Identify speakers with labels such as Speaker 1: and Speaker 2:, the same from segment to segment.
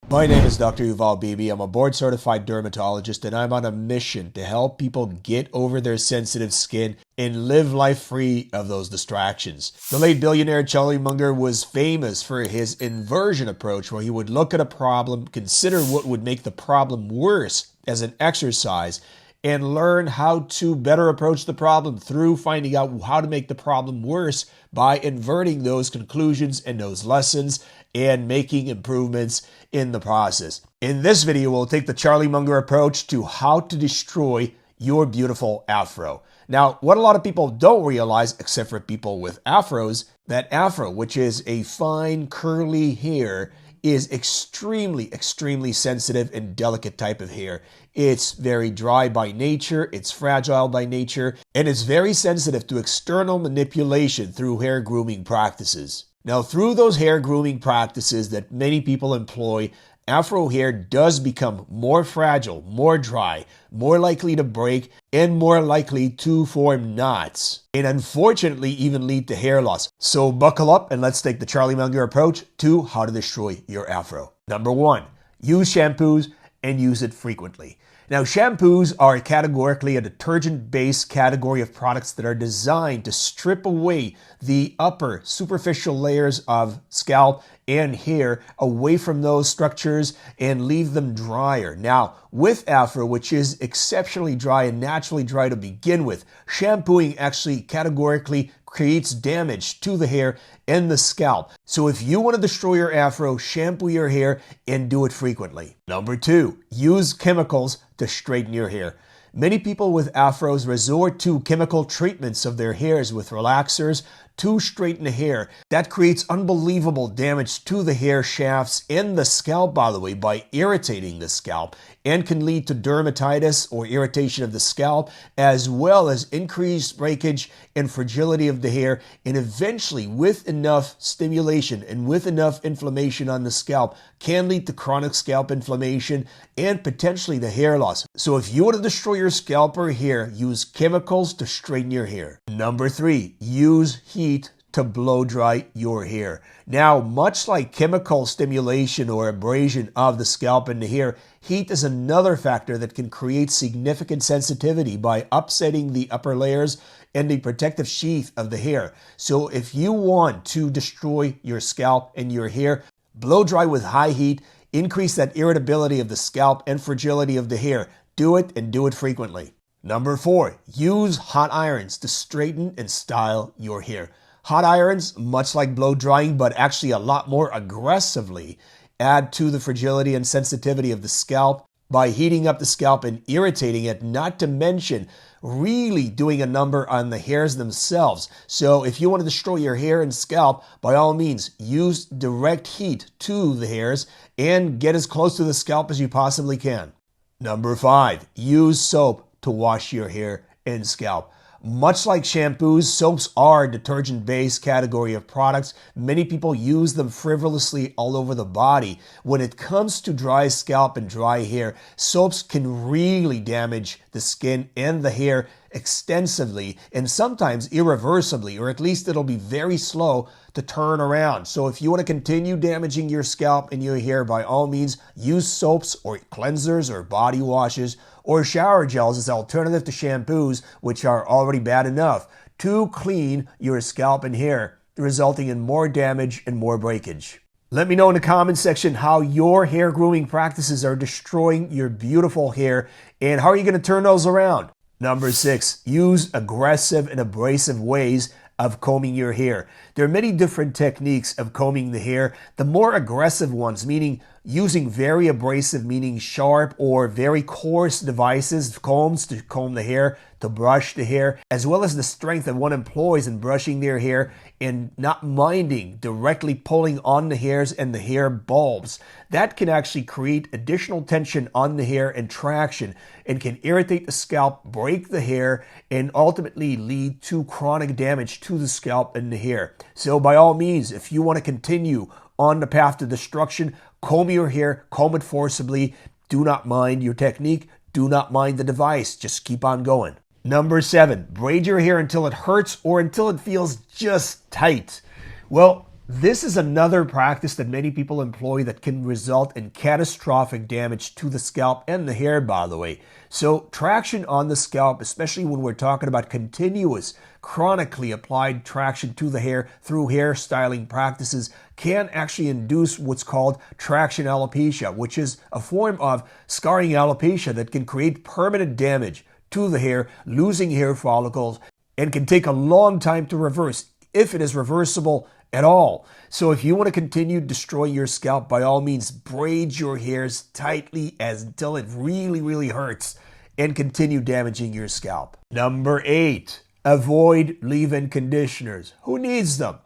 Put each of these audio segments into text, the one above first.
Speaker 1: My name is Dr. Yuval Bibi. I'm a board-certified dermatologist, and I'm on a mission to help people get over their sensitive skin and live life free of those distractions. The late billionaire Charlie Munger was famous for his inversion approach, where he would look at a problem, consider what would make the problem worse as an exercise, and learn how to better approach the problem through finding out how to make the problem worse by inverting those conclusions and those lessons and making improvements in the process. In this video, we'll take the Charlie Munger approach to how to destroy your beautiful afro. Now, what a lot of people don't realize, except for people with afros, that afro, which is a fine curly hair, is extremely sensitive and delicate type of hair. It's very dry by nature, it's fragile by nature, and it's very sensitive to external manipulation through hair grooming practices. Now, through those hair grooming practices that many people employ, afro hair does become more fragile, more dry, more likely to break, and more likely to form knots, and unfortunately even lead to hair loss. So buckle up and let's take the Charlie Munger approach to how to destroy your afro. Number 1, use shampoos and use it frequently. Now, shampoos are categorically a detergent-based category of products that are designed to strip away the upper superficial layers of scalp and hair away from those structures and leave them drier. Now, with afro, which is exceptionally dry and naturally dry to begin with, shampooing actually categorically creates damage to the hair and the scalp. So if you want to destroy your afro, shampoo your hair and do it frequently. Number 2, use chemicals to straighten your hair. Many people with afros resort to chemical treatments of their hairs with relaxers to straighten the hair. That creates unbelievable damage to the hair shafts and the scalp, by the way, by irritating the scalp, and can lead to dermatitis or irritation of the scalp, as well as increased breakage and fragility of the hair, and eventually, with enough stimulation and with enough inflammation on the scalp, can lead to chronic scalp inflammation and potentially the hair loss. So if you want to destroy your scalp or hair, use chemicals to straighten your hair. Number 3, use heat to blow dry your hair. Now, much like chemical stimulation or abrasion of the scalp and the hair, heat is another factor that can create significant sensitivity by upsetting the upper layers and the protective sheath of the hair. So if you want to destroy your scalp and your hair, blow dry with high heat, increase that irritability of the scalp and fragility of the hair. Do it and do it frequently. Number 4, use hot irons to straighten and style your hair. Hot irons, much like blow drying, but actually a lot more aggressively, add to the fragility and sensitivity of the scalp by heating up the scalp and irritating it, not to mention really doing a number on the hairs themselves. So if you want to destroy your hair and scalp, by all means, use direct heat to the hairs and get as close to the scalp as you possibly can. Number 5, use soap to wash your hair and scalp. Much like shampoos, soaps are a detergent-based category of products. Many people use them frivolously all over the body. When it comes to dry scalp and dry hair, soaps can really damage the skin and the hair extensively and sometimes irreversibly, or at least it'll be very slow to turn around. So if you want to continue damaging your scalp and your hair, by all means, use soaps or cleansers or body washes or shower gels as alternative to shampoos, which are already bad enough, to clean your scalp and hair, resulting in more damage and more breakage. Let me know in the comment section how your hair grooming practices are destroying your beautiful hair and how are you going to turn those around. Number 6, use aggressive and abrasive ways of combing your hair. There are many different techniques of combing the hair. The more aggressive ones, meaning using very abrasive, meaning sharp or very coarse devices, combs to comb the hair, to brush the hair, as well as the strength that one employs in brushing their hair and not minding directly pulling on the hairs and the hair bulbs. That can actually create additional tension on the hair and traction and can irritate the scalp, break the hair, and ultimately lead to chronic damage to the scalp and the hair. So by all means, if you want to continue on the path to destruction, comb your hair, comb it forcibly. Do not mind your technique. Do not mind the device. Just keep on going. Number 7, braid your hair until it hurts or until it feels just tight. Well, This is another practice that many people employ that can result in catastrophic damage to the scalp and the hair, by the way. So traction on the scalp, especially when we're talking about continuous, chronically applied traction to the hair through hair styling practices, can actually induce what's called traction alopecia, which is a form of scarring alopecia that can create permanent damage to the hair, losing hair follicles, and can take a long time to reverse, if it is reversible at all. So if you want to continue destroying your scalp, by all means, braid your hairs tightly until it really, really hurts and continue damaging your scalp. Number 8, avoid leave-in conditioners. Who needs them?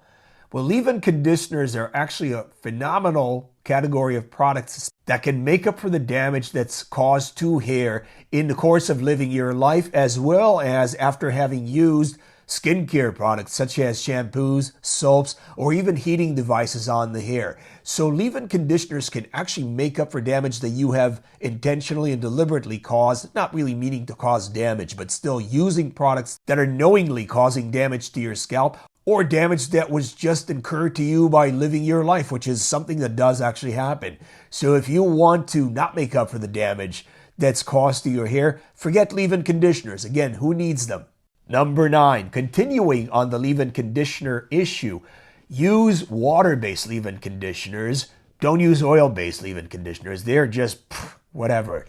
Speaker 1: Well, leave-in conditioners are actually a phenomenal category of products that can make up for the damage that's caused to hair in the course of living your life, as well as after having used skincare products such as shampoos, soaps, or even heating devices on the hair. So leave-in conditioners can actually make up for damage that you have intentionally and deliberately caused, not really meaning to cause damage, but still using products that are knowingly causing damage to your scalp, or damage that was just incurred to you by living your life, which is something that does actually happen. So if you want to not make up for the damage that's caused to your hair, forget leave-in conditioners. Again, who needs them? Number 9, continuing on the leave-in conditioner issue, use water-based leave-in conditioners. Don't use oil-based leave-in conditioners. They're just whatever.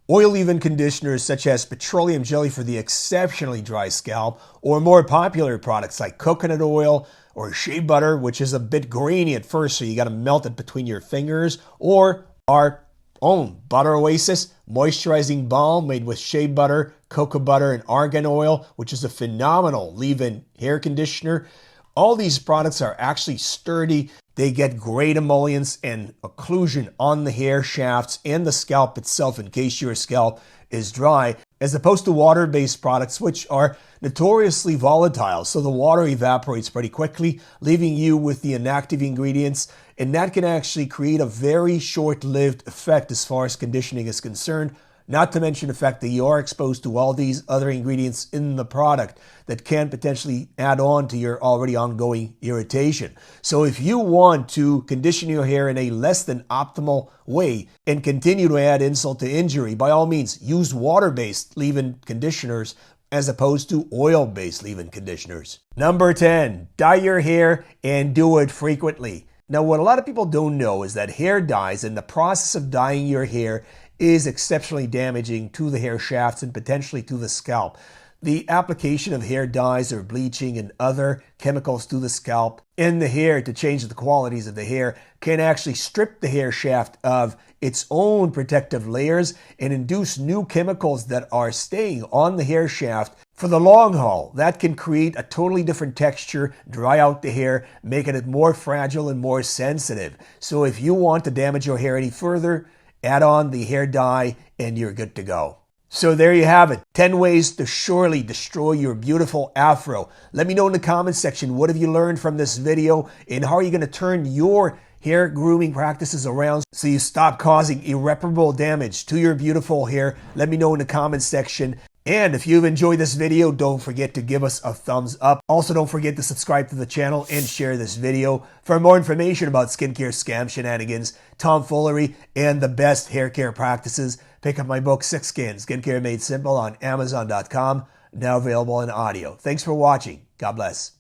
Speaker 1: Oil leave-in conditioners such as petroleum jelly for the exceptionally dry scalp, or more popular products like coconut oil or shea butter, which is a bit grainy at first, so you got to melt it between your fingers, or our own Butter Oasis moisturizing balm made with shea butter, cocoa butter, and argan oil, which is a phenomenal leave-in hair conditioner. All these products are actually sturdy. They get great emollients and occlusion on the hair shafts and the scalp itself in case your scalp is dry, as opposed to water-based products, which are notoriously volatile. So the water evaporates pretty quickly, leaving you with the inactive ingredients, and that can actually create a very short-lived effect as far as conditioning is concerned. Not to mention the fact that you are exposed to all these other ingredients in the product that can potentially add on to your already ongoing irritation. So if you want to condition your hair in a less than optimal way and continue to add insult to injury, by all means, use water-based leave-in conditioners as opposed to oil-based leave-in conditioners. Number 10, dye your hair and do it frequently. Now, what a lot of people don't know is that hair dyes and the process of dyeing your hair is exceptionally damaging to the hair shafts and potentially to the scalp. The application of hair dyes or bleaching and other chemicals to the scalp and the hair to change the qualities of the hair can actually strip the hair shaft of its own protective layers and induce new chemicals that are staying on the hair shaft for the long haul. That can create a totally different texture, dry out the hair, making it more fragile and more sensitive. So if you want to damage your hair any further, add on the hair dye and you're good to go. So there you have it, 10 ways to surely destroy your beautiful afro. Let me know in the comments section, what have you learned from this video and how are you going to turn your hair grooming practices around so you stop causing irreparable damage to your beautiful hair? Let me know in the comments section. And if you've enjoyed this video, don't forget to give us a thumbs up. Also, don't forget to subscribe to the channel and share this video. For more information about skincare scam shenanigans, tomfoolery, and the best hair care practices, pick up my book, 6 Skin, Skincare Made Simple on Amazon.com, now available in audio. Thanks for watching. God bless.